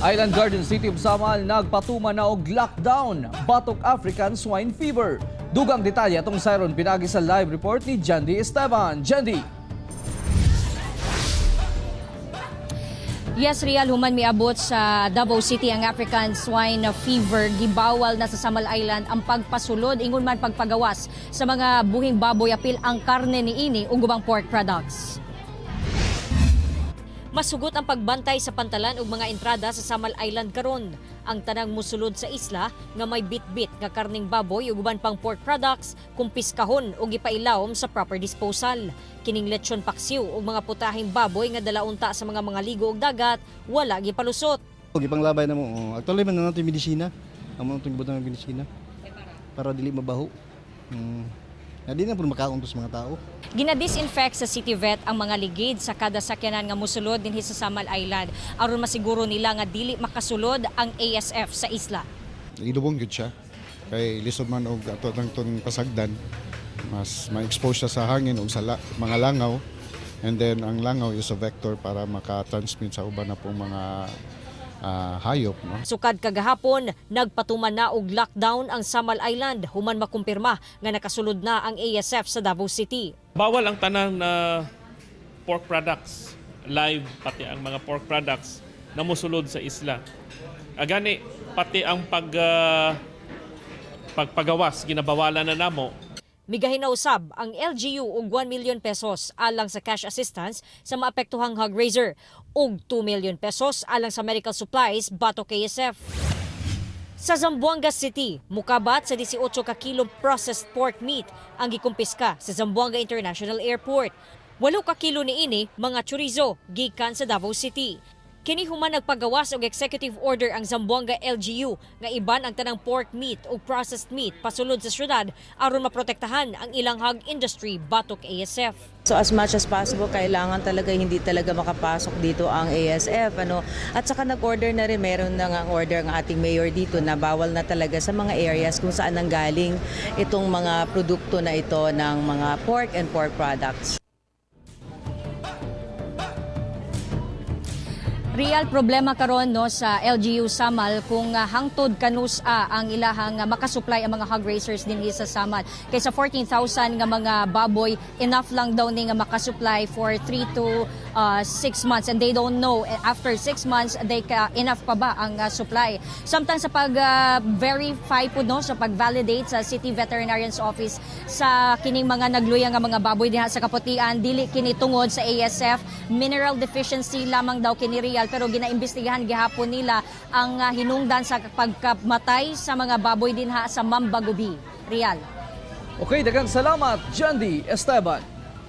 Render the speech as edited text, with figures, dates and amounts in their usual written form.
Island Garden City of Samal nagpatuman na og lockdown batok African swine fever. Dugang detalye atong sayron pinagi sa live report ni Jandy Esteban. Jandy. Yes, Real, human miabot sa Davao City ang African swine fever. Gibawal na sa Samal Island ang pagpasulod, ingon man pagpagawas sa mga buhing baboy apil ang karne niini ug ubang pork products. Masugot ang pagbantay sa pantalan ug mga entrada sa Samal Island karon. Ang tanang musulod sa isla nga may bit-bit nga karning baboy ug uban pang pork products kumpiskahon ug ipailawom sa proper disposal. Kining lechon paksiw ug mga putahing baboy nga dala unta sa mga ligo ug dagat wala gipalusot. Ipanglabay na mo. Actually man na natin medisina. Amo natin gibutang ng medisina. Para dili mabaho. Di na po makaon sa mga tao. Gina-disinfect sa City Vet ang mga ligid sa kada sakyanan nga musulod dinhi sa Samal Island aron masiguro nila nga dili makasulod ang ASF sa isla. Idubong gyud siya. Kay lisod man og ato tong pasagdan, mas ma-expose siya sa hangin ug sa mga langaw. And then ang langaw is a vector para maka-transmit sa uban na pong mga hayop. No? Sukad kagahapon, nagpatuman na og lockdown ang Samal Island human makumpirma nga nakasulod na ang ASF sa Davao City. Bawal ang tanang na pork products, live pati ang mga pork products na musulod sa isla. Agani pati ang pagpagawas ginabawalan na namo. Migahin na usab ang LGU og 1 million pesos alang sa cash assistance sa maapektuhang hog raiser ug 2 million pesos alang sa medical supplies batok ASF. Sa Zamboanga City, mukabat sa 18 ka kilong processed pork meat ang gikumpiska sa Zamboanga International Airport. 8 ka kilo niini mga chorizo gikan sa Davao City. Kini human nagpagawas og executive order ang Zamboanga LGU nga iban ang tanang pork meat o processed meat pasulod sa syudad aron maprotektahan ang ilang hog industry batok ASF. So as much as possible, kailangan talaga hindi talaga makapasok dito ang ASF. At saka nag-order na rin, meron na nga order ng ating mayor dito na bawal na talaga sa mga areas kung saan nanggaling itong mga produkto na ito ng mga pork and pork products. Real problema karon no sa LGU Samal kung hangtod kanusa ang ilahang makasupply ang mga hog raisers dinhi sa Samal. Kaysa 14,000 nga mga baboy, enough lang daw ni nga makasupply for 3 to 6 months and they don't know after 6 months enough pa ba ang supply. Samtang sa pag-verify po no sa pag-validate sa City Veterinarian's Office sa kining mga nagluya nga mga baboy diha sa Kaputian, dili kini tungod sa ASF, mineral deficiency lamang daw kini real. Pero ginaimbestigahan gihapon nila ang hinungdan sa pagkamatay sa mga baboy dinha sa Mambagubi. Real. Okay, daghang salamat Jandy Esteban.